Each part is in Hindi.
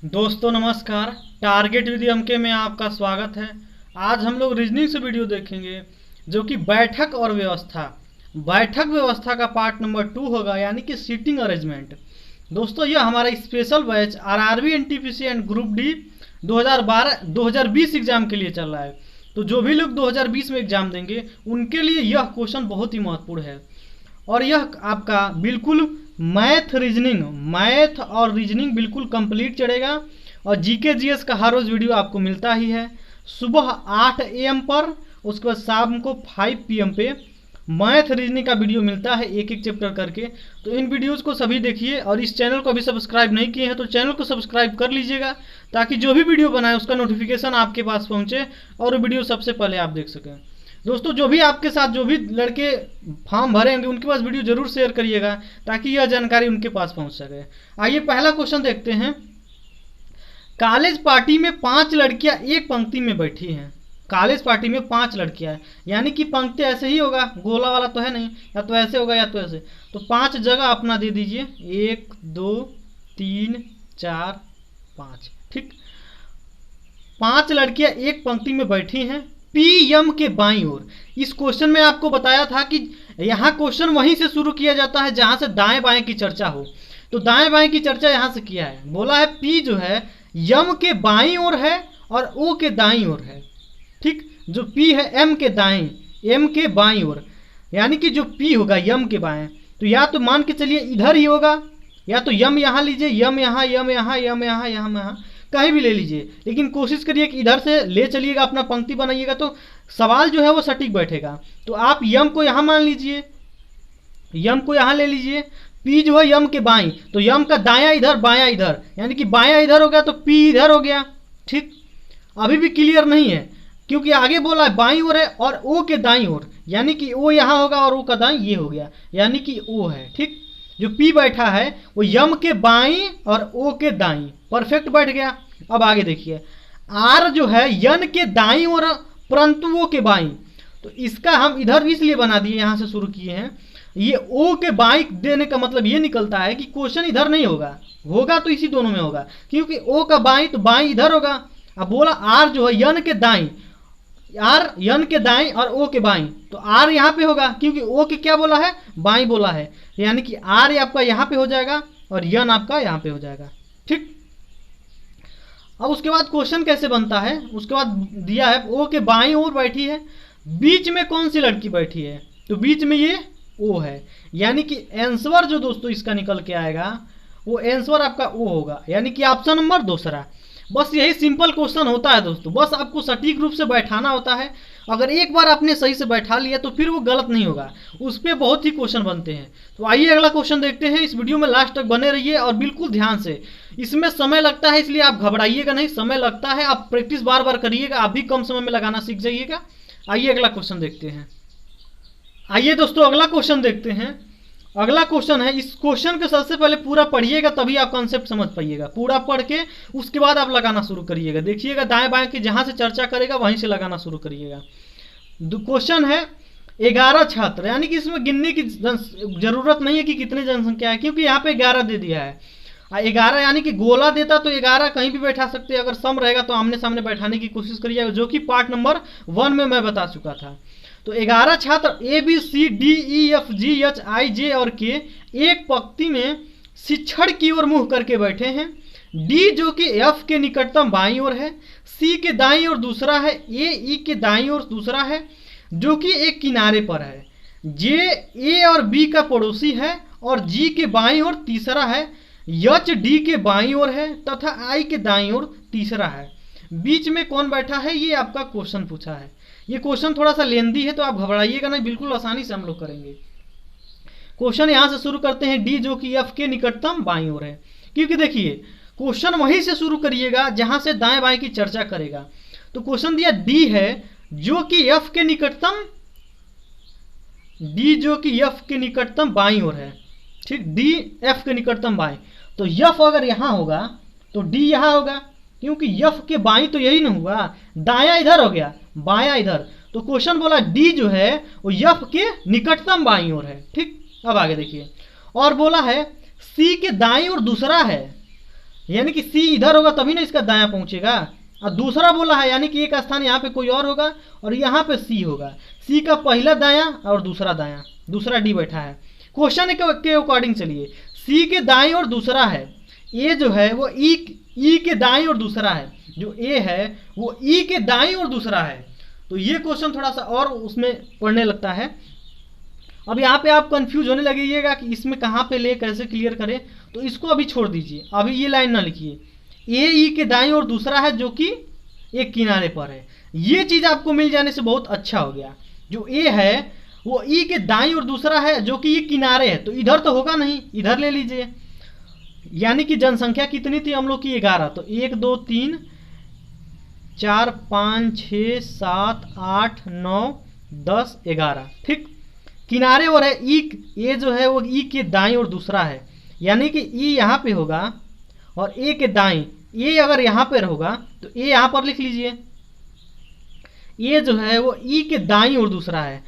दोस्तों नमस्कार। टारगेट विद एमके में आपका स्वागत है। आज हम लोग रीजनिंग से वीडियो देखेंगे जो कि बैठक व्यवस्था का पार्ट नंबर 2 होगा, यानी कि सीटिंग अरेंजमेंट। दोस्तों यह हमारा special batch RRB NTPC and group D 2020 exam के लिए चल रहा है। तो जो भी लोग 2020 में एग्जाम देंगे उनके लिए यह क्वेश्चन बहुत ही महत्वपूर्ण है। और यह आपका बिल्कुल मैथ और रीजनिंग बिल्कुल कंप्लीट चढ़ेगा। और जीके जीएस का हर रोज वीडियो आपको मिलता ही है, सुबह 8 AM पर, उसके बाद शाम को 5 PM पे मैथ रीजनिंग का वीडियो मिलता है, एक एक चैप्टर करके। तो इन वीडियोस को सभी देखिए, और इस चैनल को अभी सब्सक्राइब नहीं किए हैं तो चैनल को सब्सक्राइब कर लीजिएगा, ताकि जो भी वीडियो बनाए उसका नोटिफिकेशन आपके पास पहुंचे और वीडियो सबसे पहले आप देख सकें। दोस्तों जो भी आपके साथ जो भी लड़के फॉर्म भरेंगे उनके पास वीडियो जरूर शेयर करिएगा, ताकि यह जानकारी उनके पास पहुंच सके। आइए पहला क्वेश्चन देखते हैं। कॉलेज पार्टी में 5 लड़कियां एक पंक्ति में बैठी हैं। कॉलेज पार्टी में 5 लड़कियां हैं, यानी कि पंक्ति ऐसे ही होगा, गोला वाला तो है नहीं, या तो ऐसे होगा या तो ऐसे। तो 5 जगह अपना दे दीजिए, 1 2 3 4 5। ठीक, 5 लड़कियां एक पंक्ति में बैठी हैं PM के बाईं ओर। इस क्वेश्चन में आपको बताया था कि यहाँ क्वेश्चन वहीं से शुरू किया जाता है जहां से दाएं बाएं की चर्चा हो। तो दाएं बाएं की चर्चा यहां से किया है। बोला है P जो है M के बाईं ओर है और O के दाईं ओर है। ठीक, जो P है M के दाएं, M के बाईं ओर, यानी कि जो P होगा M के बाएं, तो या तो मान के चलिए इधर ही होगा, या तो M यहाँ लीजिए, M यहाँ, M यहाँ, M यहाँ, यहाँ कहीं भी ले लीजिए, लेकिन कोशिश करिए कि इधर से ले चलिएगा, अपना पंक्ति बनाइएगा तो सवाल जो है वो सटीक बैठेगा। तो आप यम को यहाँ मान लीजिए, यम को यहाँ ले लीजिए। पी जो है यम के बाईं, तो यम का दायां इधर बायां इधर, यानी कि बायां इधर हो गया तो पी इधर हो गया। ठीक, अभी भी क्लियर नहीं है क्योंकि आगे बोला है बाईं ओर है और ओ के दाईं ओर, यानी कि ओ यहाँ होगा और ओ का दाईं ये हो गया, यानी कि ओ है। ठीक, जो P बैठा है वो यम के बाईं और O के दाईं, परफेक्ट बैठ गया। अब आगे देखिए, R जो है यन के दाईं और परंतु O के बाईं, तो इसका हम इधर इसलिए बना दिए, यहां से शुरू किए हैं। ये O के बाईं देने का मतलब ये निकलता है कि क्वेश्चन इधर नहीं होगा, होगा तो इसी दोनों में होगा, क्योंकि O का बाईं तो बाईं इधर होगा। अब बोला R जो है यन के दाईं, R यन के दाईं और O के बाईं, तो R यहाँ पे होगा क्योंकि O के क्या बोला है, बाईं बोला है, यानी कि R आपका यहाँ पे हो जाएगा और यन आपका यहाँ पे हो जाएगा। ठीक, अब उसके बाद क्वेश्चन कैसे बनता है, उसके बाद दिया है O के बाईं ओर बैठी है, बीच में कौन सी लड़की बैठी है, तो बीच में ये O है, यानी कि आंसर जो दोस्तों इसका निकल के आएगा वो आंसर आपका O होगा, यानी कि ऑप्शन नंबर दूसरा। बस यही सिंपल क्वेश्चन होता है दोस्तों, बस आपको सटीक रूप से बैठाना होता है। अगर एक बार आपने सही से बैठा लिया तो फिर वो गलत नहीं होगा, उस पर बहुत ही क्वेश्चन बनते हैं। तो आइए अगला क्वेश्चन देखते हैं। इस वीडियो में लास्ट तक बने रहिए और बिल्कुल ध्यान से। इसमें समय लगता है, इसलिए आप घबराइएगा नहीं, समय लगता है, आप प्रैक्टिस बार बार करिएगा, आप भी कम समय में लगाना सीख जाइएगा। आइए अगला क्वेश्चन देखते हैं। आइए दोस्तों अगला क्वेश्चन देखते हैं। अगला क्वेश्चन है, इस क्वेश्चन को सबसे पहले पूरा पढ़िएगा तभी आप कॉन्सेप्ट समझ पाइएगा। पूरा पढ़ के उसके बाद आप लगाना शुरू करिएगा। देखिएगा दाएं बाएं की जहां से चर्चा करेगा वहीं से लगाना शुरू करिएगा। क्वेश्चन है 11 छात्र, यानी कि इसमें गिनने की जरूरत नहीं है कि कितने जनसंख्या है, क्योंकि यहाँ पे 11 दे दिया है। 11 यानी कि गोला देता तो 11 कहीं भी बैठा सकते हैं, अगर सम रहेगा तो आमने सामने बैठाने की कोशिश करिएगा, जो कि पार्ट नंबर 1 में मैं बता चुका था। तो 11 छात्र ABCDEFGHIJ और K एक पंक्ति में शिक्षण की ओर मुंह करके बैठे हैं। D जो कि F के निकटतम बाईं ओर है, C के दाईं ओर दूसरा है, E के दाईं ओर दूसरा है जो कि एक किनारे पर है, J A और B का पड़ोसी है और G के बाईं ओर तीसरा है, H D के बाईं ओर है तथा I के दाईं ओर तीसरा है। बीच में कौन बैठा है, ये आपका क्वेश्चन पूछा है। ये क्वेश्चन थोड़ा सा लेंदी है तो आप घबराइएगा नहीं, बिल्कुल आसानी से हम लोग करेंगे। क्वेश्चन यहां से शुरू करते हैं, डी जो कि एफ के निकटतम बाईं ओर है, क्योंकि देखिए क्वेश्चन वहीं से शुरू करिएगा जहां से दाएं बाएं की चर्चा करेगा। तो क्वेश्चन दिया डी है जो कि एफ के निकटतम, डी जो कि एफ के निकटतम बाईं ओर है। ठीक, डी एफ के निकटतम बाईं, तो एफ अगर यहां होगा तो डी यहां होगा, क्योंकि एफ के बाईं तो यही ना हुआ, दायां इधर हो गया बायां इधर। तो क्वेश्चन बोला डी जो है वो एफ के निकटतम बाईं ओर है। ठीक, अब आगे देखिए, और बोला है सी के दाईं ओर दूसरा है, यानी कि सी इधर होगा तभी ना इसका दायां पहुंचेगा। और दूसरा बोला है यानी कि एक स्थान यहाँ पे कोई और होगा और यहाँ पे सी होगा। सी का पहला दायां और दूसरा दायां, दूसरा डी बैठा है। क्वेश्चन के अकॉर्डिंग चलिए, सी के दाएं और दूसरा है, ए जो है वो ई के दाएं और दूसरा है, जो ए है वो ई के दाएं और दूसरा है। तो ये क्वेश्चन थोड़ा सा और उसमें पढ़ने लगता है। अब यहाँ पे आप कंफ्यूज होने लगेगा कि इसमें कहाँ पे ले, कैसे क्लियर करें, तो इसको अभी छोड़ दीजिए, अभी ये लाइन ना लिखिए। ए ई के दाएं और दूसरा है जो कि एक किनारे पर है, ये चीज़ आपको मिल जाने से बहुत अच्छा हो गया। जो ए है वो ई के दाएं और दूसरा है जो कि ये किनारे है, तो इधर तो होगा नहीं, इधर ले लीजिए। यानी कि जनसंख्या कितनी थी हम लोग की 11, तो 1 2 3 4 5 6 7 8 9 10 11, ठीक। किनारे और है ई, ए जो है वो ई के दाएं और दूसरा है, यानी कि ई यहाँ पे होगा और ए के दाएं, ए अगर यहाँ पे होगा तो ए यहाँ पर लिख लीजिए। ए जो है वो ई के दाएं और दूसरा है,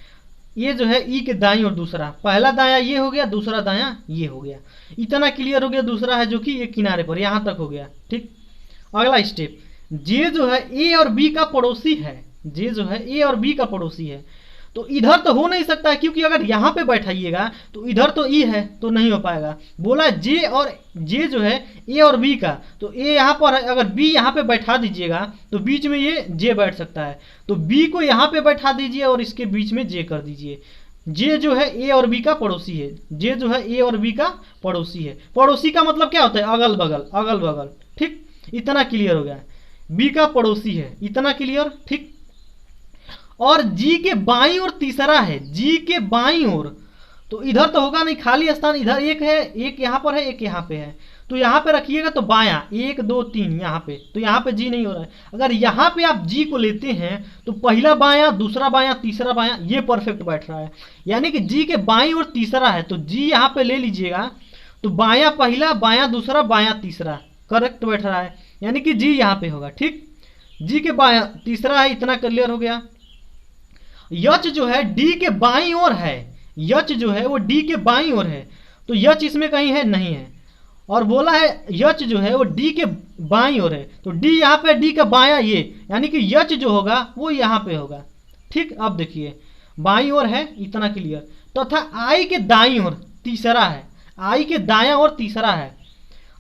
ये जो है ई के दाएं और दूसरा, पहला दायां ये हो गया, दूसरा दायां ये हो गया। इतना क्लियर हो गया। दूसरा है जो कि ये किनारे पर, यहाँ तक हो गया, ठीक। अगला स्टेप, जे जो है ए और बी का पड़ोसी है, जे जो है ए और बी का पड़ोसी है, तो इधर तो हो नहीं सकता है क्योंकि अगर यहाँ पे बैठाइएगा तो इधर तो ई है तो नहीं हो पाएगा। बोला जे और जे जो है ए और बी का, तो ए यहाँ पर है, अगर बी यहाँ पे बैठा दीजिएगा तो बीच में ये जे बैठ सकता है, तो बी को यहाँ पे बैठा दीजिए और इसके बीच में जे कर दीजिए। जे जो है ए और बी का पड़ोसी है, जे जो है ए और बी का पड़ोसी है। पड़ोसी का मतलब क्या होता है? अगल बगल, अगल बगल, ठीक। इतना क्लियर हो गया, बी का पड़ोसी है, इतना क्लियर, ठीक। और जी के बाईं ओर तीसरा है, जी के बाईं ओर, तो इधर तो होगा नहीं, खाली स्थान इधर एक है, एक यहाँ पर है, एक यहाँ पे है, तो यहाँ पे रखिएगा तो बायां 1 2 3 यहाँ पे, तो यहाँ पे जी नहीं हो रहा है। अगर यहाँ पे आप जी को लेते हैं तो पहला बायां, दूसरा बायां, तीसरा बायां, ये परफेक्ट बैठ रहा है। यानी कि जी के बाईं ओर तीसरा है, तो जी यहाँ पे ले लीजिएगा, तो बायां पहला, बायां दूसरा, बायां तीसरा, करेक्ट बैठ रहा है। यानी कि जी यहाँ पे होगा, ठीक। जी के बायां तीसरा है, इतना क्लियर हो गया। यच जो है डी के बाईं ओर है, यच जो है वो डी के बाईं ओर है, तो यच इसमें कहीं है नहीं है। और बोला है यच जो है वो डी के बाईं ओर है, तो डी यहाँ पे, डी का बायां ये, यानी कि यच जो होगा वो यहाँ पे होगा, ठीक। अब देखिए बाईं ओर है, इतना क्लियर। तथा आई के दाईं ओर तीसरा है, आई के दायां ओर तीसरा है।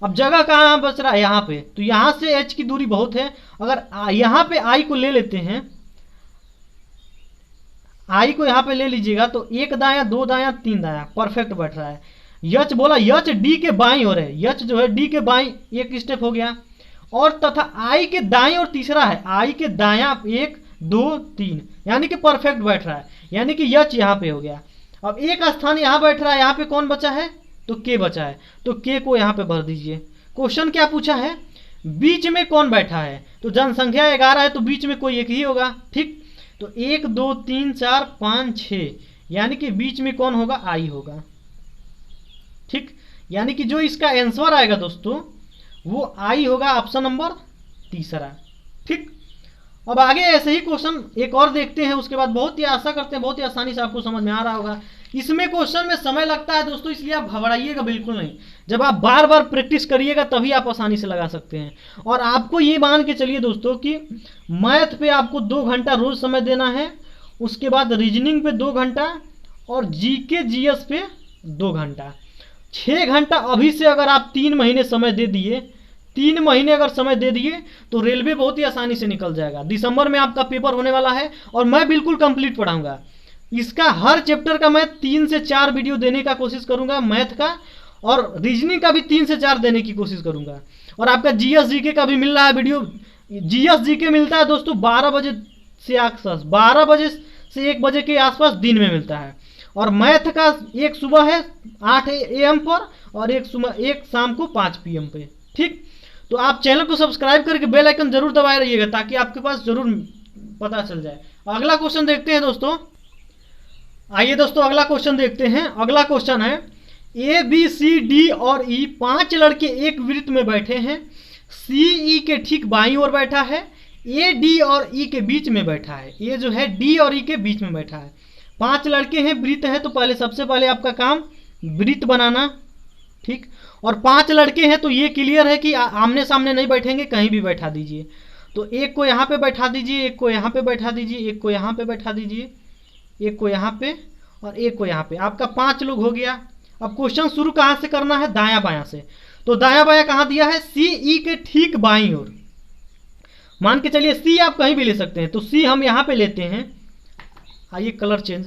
अब जगह कहाँ बच रहा है? यहाँ पे, तो यहाँ से एच की दूरी बहुत है, अगर यहाँ पे आई को ले लेते हैं, आई को यहाँ पे ले लीजिएगा तो 1 दायां 2 दायां 3 दायां, परफेक्ट बैठ रहा है। यच बोला यच डी के बाईं ओर है, यच जो है डी के बाईं, एक स्टेप हो गया। और तथा आई के दाएं और तीसरा है, आई के दायां 1 2 3, यानी कि परफेक्ट बैठ रहा है। यानी कि यच यहाँ पे हो गया। अब एक स्थान यहाँ बैठ रहा है, यहाँ पे कौन बचा है? तो के बचा है, तो के को यहाँ पे भर दीजिए। क्वेश्चन क्या पूछा है? बीच में कौन बैठा है? तो जनसंख्या 11 है तो बीच में कोई एक ही होगा, ठीक। तो 1 2 3 4 5 6, यानी कि बीच में कौन होगा? आई होगा, ठीक। यानी कि जो इसका आंसर आएगा दोस्तों वो आई होगा, ऑप्शन नंबर तीसरा, ठीक। अब आगे ऐसे ही क्वेश्चन एक और देखते हैं, उसके बाद बहुत ही आशा करते हैं बहुत ही आसानी से आपको समझ में आ रहा होगा। इसमें क्वेश्चन में समय लगता है दोस्तों, इसलिए आप घबराइएगा बिल्कुल नहीं। जब आप बार बार प्रैक्टिस करिएगा तभी आप आसानी से लगा सकते हैं। और आपको ये मान के चलिए दोस्तों कि मैथ पे आपको 2 घंटा रोज समय देना है, उसके बाद रीजनिंग पे 2 घंटा और जीके जीएस पे 2 घंटा, 6 घंटा अभी से अगर आप 3 महीने समय दे दिए, 3 महीने अगर समय दे दिए तो रेलवे बहुत ही आसानी से निकल जाएगा। दिसंबर में आपका पेपर होने वाला है और मैं बिल्कुल कंप्लीट पढ़ाऊंगा। इसका हर चैप्टर का मैं 3 से 4 वीडियो देने का कोशिश करूंगा, मैथ का और रीजनिंग का भी 3 से 4 देने की कोशिश करूंगा। और आपका जीएस जीके का भी मिल रहा है वीडियो। जीएस जीके मिलता है दोस्तों 12 बजे से आसपास, 12 बजे से 1 बजे के आसपास दिन में मिलता है। और मैथ का एक सुबह है 8 AM पर और एक शाम को 5 PM पे, ठीक। तो आप चैनल को सब्सक्राइब करके बेल आइकन जरूर दबाए रहिएगा ताकि आपके पास जरूर पता चल जाए। अगला क्वेश्चन देखते हैं दोस्तों। आइए दोस्तों अगला क्वेश्चन देखते हैं। अगला क्वेश्चन है ए बी सी डी और ई 5 लड़के एक वृत्त में बैठे हैं। सी ई के ठीक बाईं ओर बैठा है, ए डी और ई के बीच में बैठा है। ये जो है डी और ई के बीच में बैठा है। 5 लड़के हैं, वृत्त है, तो पहले सबसे पहले आपका काम वृत्त बनाना, ठीक। और 5 लड़के हैं, तो ये क्लियर है कि आमने सामने नहीं बैठेंगे, कहीं भी बैठा दीजिए। तो एक को यहाँ पे बैठा दीजिए, एक को यहाँ पे बैठा दीजिए, एक को यहाँ पे बैठा दीजिए, एक को यहाँ पे और एक को यहाँ पे। आपका 5 लोग हो गया। अब क्वेश्चन शुरू कहाँ से करना है? दायां बायां से। तो दायां बायां कहाँ दिया है? सी ई के ठीक बाईं ओर। मान के चलिए सी आप कहीं भी ले सकते हैं, तो सी हम यहाँ पे लेते हैं। आइए कलर चेंज,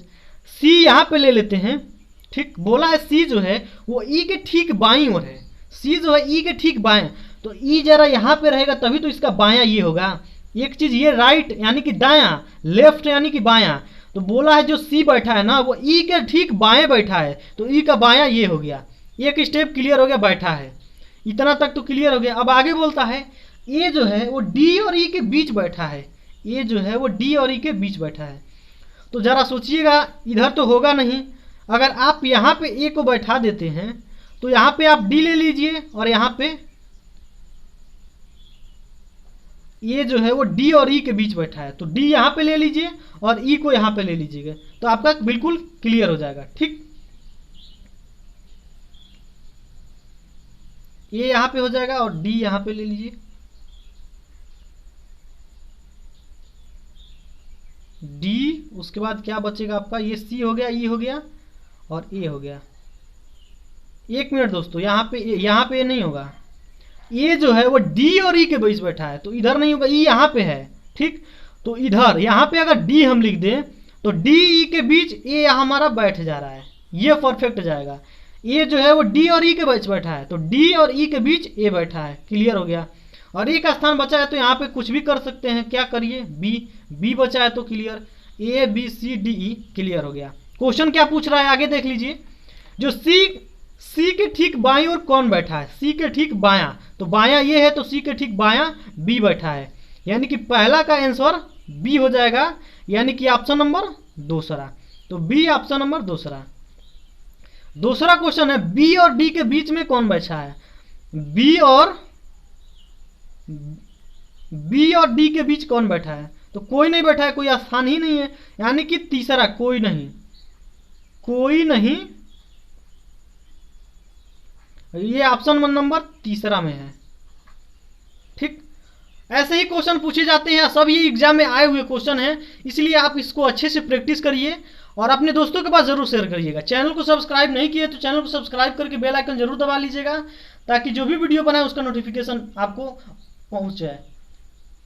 सी यहाँ पे ले लेते हैं। ठीक बोला है, सी जो है वो ई के ठीक बाईं ओर है। सी जो है ई के ठीक बाएं, तो ई जरा यहाँ पे रहेगा तभी तो इसका बायां ये होगा। एक चीज ये राइट यानी कि दायां, लेफ्ट यानी कि बायां। तो बोला है जो सी बैठा है ना वो ई के ठीक बाएं बैठा है, तो ई का बायां ये हो गया। एक स्टेप क्लियर हो गया, बैठा है। इतना तक तो क्लियर हो गया। अब आगे बोलता है ए जो है वो डी और ई के बीच बैठा है। ए जो है वो डी और ई के बीच बैठा है। तो जरा सोचिएगा, इधर तो होगा नहीं। अगर आप यहाँ पे ए को बैठा देते हैं तो यहाँ पे आप डी ले लीजिए और यहाँ पे ये जो है वो डी और ई के बीच बैठा है, तो डी यहाँ पे ले लीजिए और ई को यहाँ पे ले लीजिएगा, तो आपका बिल्कुल क्लियर हो जाएगा। ठीक, ये यहाँ पे हो जाएगा और डी यहाँ पे ले लीजिए। डी, उसके बाद क्या बचेगा आपका? ये सी हो गया, ई हो गया और ए हो गया। एक मिनट दोस्तों, यहाँ पे नहीं होगा। ये जो है वो डी और ई के बीच बैठा है, तो इधर नहीं होगा, ई यहाँ पे है। ठीक, तो इधर यहाँ पे अगर डी हम लिख दें तो डी ई के बीच ए हमारा बैठ जा रहा है, ये परफेक्ट जाएगा। ये जो है वो डी और ई के बीच बैठा है, तो डी और ई के बीच ए बैठा है। क्लियर हो गया। और ए का स्थान बचा है तो यहाँ पे कुछ भी कर सकते हैं। क्या करिए? बी बचा है तो clear. A B C D E clear हो गया। क्वेश्चन क्या पूछ रहा है आगे देख लीजिए। जो सी के ठीक बाईं ओर कौन बैठा है? सी के ठीक बायां, तो बायां ये है, तो सी के ठीक बायां बी बैठा है। यानी कि पहला का आंसर बी हो जाएगा, यानी कि ऑप्शन नंबर दूसरा। तो बी ऑप्शन नंबर दूसरा। दूसरा क्वेश्चन है बी और डी के बीच में कौन बैठा है? बी और डी के बीच कौन बैठा है? तो कोई नहीं बैठा है, कोई स्थान ही नहीं है, यानी कि तीसरा कोई नहीं। ये ऑप्शन नंबर तीसरा में है। ठीक, ऐसे ही क्वेश्चन पूछे जाते हैं, सब ये एग्जाम में आए हुए क्वेश्चन हैं, इसलिए आप इसको अच्छे से प्रैक्टिस करिए और अपने दोस्तों के पास जरूर शेयर करिएगा। चैनल को सब्सक्राइब नहीं किए तो चैनल को सब्सक्राइब करके बेल आइकन जरूर दबा लीजिएगा, ताकि जो भी वीडियो बनाए उसका नोटिफिकेशन आपको पहुंच जाए।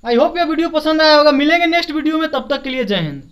आई होप यह वीडियो पसंद आया होगा। मिलेंगे नेक्स्ट वीडियो में, तब तक के लिए जय हिंद।